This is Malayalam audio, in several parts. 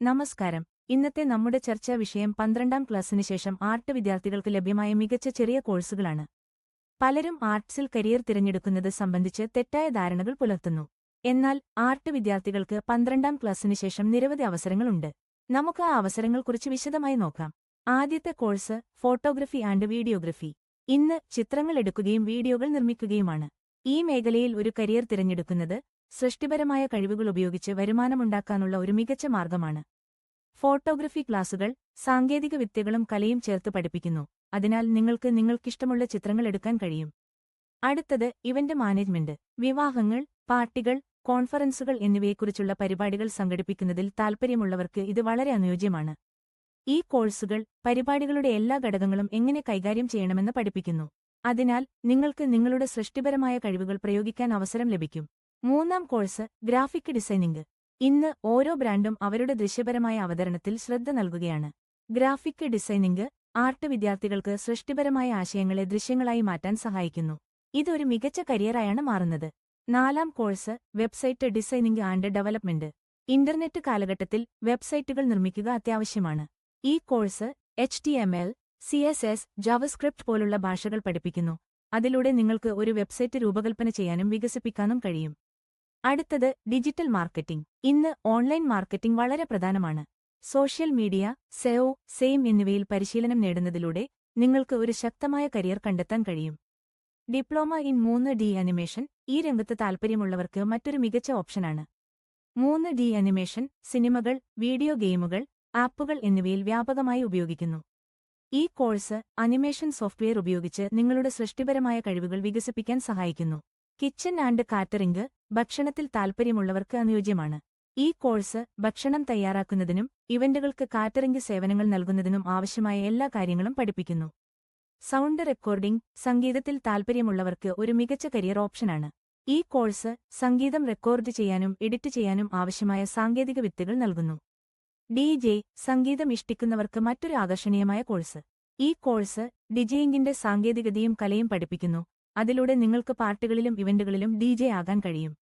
നമസ്കാരം. ഇന്നത്തെ നമ്മുടെ ചർച്ചാ വിഷയം 12ാം ക്ലാസ്സിന് ശേഷം ആർട്ട് വിദ്യാർത്ഥികൾക്ക് ലഭ്യമായ മികച്ച ചെറിയ കോഴ്സുകളാണ്. പലരും ആർട്സിൽ കരിയർ തിരഞ്ഞെടുക്കുന്നത് സംബന്ധിച്ച് തെറ്റായ ധാരണകൾ പുലർത്തുന്നു. എന്നാൽ ആർട്ട് വിദ്യാർത്ഥികൾക്ക് 12ാം ക്ലാസ്സിന് ശേഷം നിരവധി അവസരങ്ങളുണ്ട്. നമുക്ക് ആ അവസരങ്ങളെക്കുറിച്ച് വിശദമായി നോക്കാം. ആദ്യത്തെ കോഴ്സ് ഫോട്ടോഗ്രഫി ആൻഡ് വീഡിയോഗ്രഫി. ഇന്ന് ചിത്രങ്ങൾ എടുക്കുകയും വീഡിയോകൾ നിർമ്മിക്കുകയുമാണ്. ഈ മേഖലയിൽ ഒരു കരിയർ തിരഞ്ഞെടുക്കുന്നത് സൃഷ്ടിപരമായ കഴിവുകൾ ഉപയോഗിച്ച് വരുമാനമുണ്ടാക്കാനുള്ള ഒരു മികച്ച മാർഗമാണ്. ഫോട്ടോഗ്രഫി ക്ലാസുകൾ സാങ്കേതിക വിദ്യകളും കലയും ചേർത്ത് പഠിപ്പിക്കുന്നു. അതിനാൽ നിങ്ങൾക്കിഷ്ടമുള്ള ചിത്രങ്ങൾ എടുക്കാൻ കഴിയും. അടുത്തത് ഇവന്റ് മാനേജ്മെന്റ്. വിവാഹങ്ങൾ, പാർട്ടികൾ, കോൺഫറൻസുകൾ എന്നിവയെക്കുറിച്ചുള്ള പരിപാടികൾ സംഘടിപ്പിക്കുന്നതിൽ താൽപ്പര്യമുള്ളവർക്ക് ഇത് വളരെ അനുയോജ്യമാണ്. ഈ കോഴ്സുകൾ പരിപാടികളുടെ എല്ലാ ഘടകങ്ങളും എങ്ങനെ കൈകാര്യം ചെയ്യണമെന്ന് പഠിപ്പിക്കുന്നു. അതിനാൽ നിങ്ങൾക്ക് നിങ്ങളുടെ സൃഷ്ടിപരമായ കഴിവുകൾ പ്രയോഗിക്കാൻ അവസരം ലഭിക്കും. മൂന്നാം കോഴ്സ് ഗ്രാഫിക് ഡിസൈനിംഗ്. ഇന്ന് ഓരോ ബ്രാൻഡും അവരുടെ ദൃശ്യപരമായ അവതരണത്തിൽ ശ്രദ്ധ നൽകുകയാണ്. ഗ്രാഫിക് ഡിസൈനിംഗ് ആർട്ട് വിദ്യാർത്ഥികൾക്ക് സൃഷ്ടിപരമായ ആശയങ്ങളെ ദൃശ്യങ്ങളായി മാറ്റാൻ സഹായിക്കുന്നു. ഇതൊരു മികച്ച കരിയറായാണ് മാറുന്നത്. നാലാം course website designing and development. Internet കാലഘട്ടത്തിൽ വെബ്സൈറ്റുകൾ നിർമ്മിക്കുക അത്യാവശ്യമാണ്. ഈ കോഴ്സ് HTML, CSS, ജാവസ്ക്രിപ്റ്റ് പോലുള്ള ഭാഷകൾ പഠിപ്പിക്കുന്നു. അതിലൂടെ നിങ്ങൾക്ക് ഒരു വെബ്സൈറ്റ് രൂപകൽപ്പന ചെയ്യാനും വികസിപ്പിക്കാനും കഴിയും. അടുത്തത് ഡിജിറ്റൽ മാർക്കറ്റിംഗ്. ഇന്ന് ഓൺലൈൻ മാർക്കറ്റിംഗ് വളരെ പ്രധാനമാണ്. സോഷ്യൽ മീഡിയ, SEO, SEM എന്നിവയിൽ പരിശീലനം നേടുന്നതിലൂടെ നിങ്ങൾക്ക് ഒരു ശക്തമായ കരിയർ കണ്ടെത്താൻ കഴിയും. ഡിപ്ലോമ ഇൻ 3D അനിമേഷൻ ഈ രംഗത്ത് താൽപ്പര്യമുള്ളവർക്ക് മറ്റൊരു മികച്ച ഓപ്ഷനാണ്. 3D അനിമേഷൻ സിനിമകൾ, വീഡിയോ ഗെയിമുകൾ, ആപ്പുകൾ എന്നിവയിൽ വ്യാപകമായി ഉപയോഗിക്കുന്നു. ഈ കോഴ്സ് അനിമേഷൻ സോഫ്റ്റ്വെയർ ഉപയോഗിച്ച് നിങ്ങളുടെ സൃഷ്ടിപരമായ കഴിവുകൾ വികസിപ്പിക്കാൻ സഹായിക്കുന്നു. കിച്ചൺ ആൻഡ് കാറ്ററിംഗ് ഭക്ഷണത്തിൽ താൽപ്പര്യമുള്ളവർക്ക് അനുയോജ്യമാണ്. ഈ കോഴ്സ് ഭക്ഷണം തയ്യാറാക്കുന്നതിനും ഇവന്റുകൾക്ക് കാറ്ററിംഗ് സേവനങ്ങൾ നൽകുന്നതിനും ആവശ്യമായ എല്ലാ കാര്യങ്ങളും പഠിപ്പിക്കുന്നു. സൗണ്ട് റെക്കോർഡിംഗ് സംഗീതത്തിൽ താൽപ്പര്യമുള്ളവർക്ക് ഒരു മികച്ച കരിയർ ഓപ്ഷനാണ്. ഈ കോഴ്സ് സംഗീതം റെക്കോർഡ് ചെയ്യാനും എഡിറ്റ് ചെയ്യാനും ആവശ്യമായ സാങ്കേതിക വിദ്യകൾ നൽകുന്നു. DJ സംഗീതം ഇഷ്ടിക്കുന്നവർക്ക് മറ്റൊരു ആകർഷണീയമായ കോഴ്സ്. ഈ കോഴ്സ് ഡിജെയിംഗിന്റെ സാങ്കേതികതയും കലയും പഠിപ്പിക്കുന്നു. അതിലൂടെ നിങ്ങൾക്ക് പാർട്ടികളിലും ഇവന്റുകളിലും DJ ആകാൻ കഴിയും.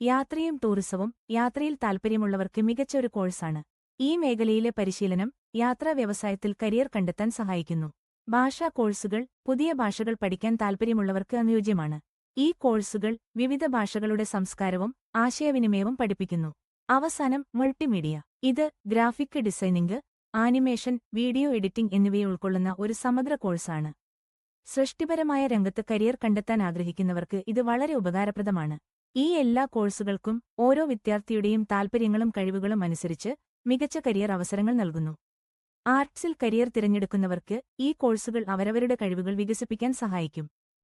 യാത്രയും ടൂറിസവും യാത്രയിൽ താൽപ്പര്യമുള്ളവർക്ക് മികച്ച ഒരു കോഴ്സാണ്. ഈ മേഖലയിലെ പരിശീലനം യാത്രാ വ്യവസായത്തിൽ കരിയർ കണ്ടെത്താൻ സഹായിക്കുന്നു. ഭാഷാ കോഴ്സുകൾ പുതിയ ഭാഷകൾ പഠിക്കാൻ താൽപ്പര്യമുള്ളവർക്ക് അനുയോജ്യമാണ്. ഈ കോഴ്സുകൾ വിവിധ ഭാഷകളുടെ സംസ്കാരവും ആശയവിനിമയവും പഠിപ്പിക്കുന്നു. അവസാനം മൾട്ടിമീഡിയ. ഇത് graphic designing, animation, video editing എന്നിവയെ ഉൾക്കൊള്ളുന്ന ഒരു സമഗ്ര കോഴ്സാണ്. സൃഷ്ടിപരമായ രംഗത്ത് കരിയർ കണ്ടെത്താൻ ആഗ്രഹിക്കുന്നവർക്ക് ഇത് വളരെ ഉപകാരപ്രദമാണ്. ഈ എല്ലാ കോഴ്സുകൾക്കും ഓരോ വിദ്യാർത്ഥിയുടെയും താൽപ്പര്യങ്ങളും കഴിവുകളും അനുസരിച്ച് മികച്ച കരിയർ അവസരങ്ങൾ നൽകുന്നു. ആർട്സിൽ കരിയർ തിരഞ്ഞെടുക്കുന്നവർക്ക് ഈ കോഴ്സുകൾ അവരവരുടെ കഴിവുകൾ വികസിപ്പിക്കാൻ സഹായിക്കും.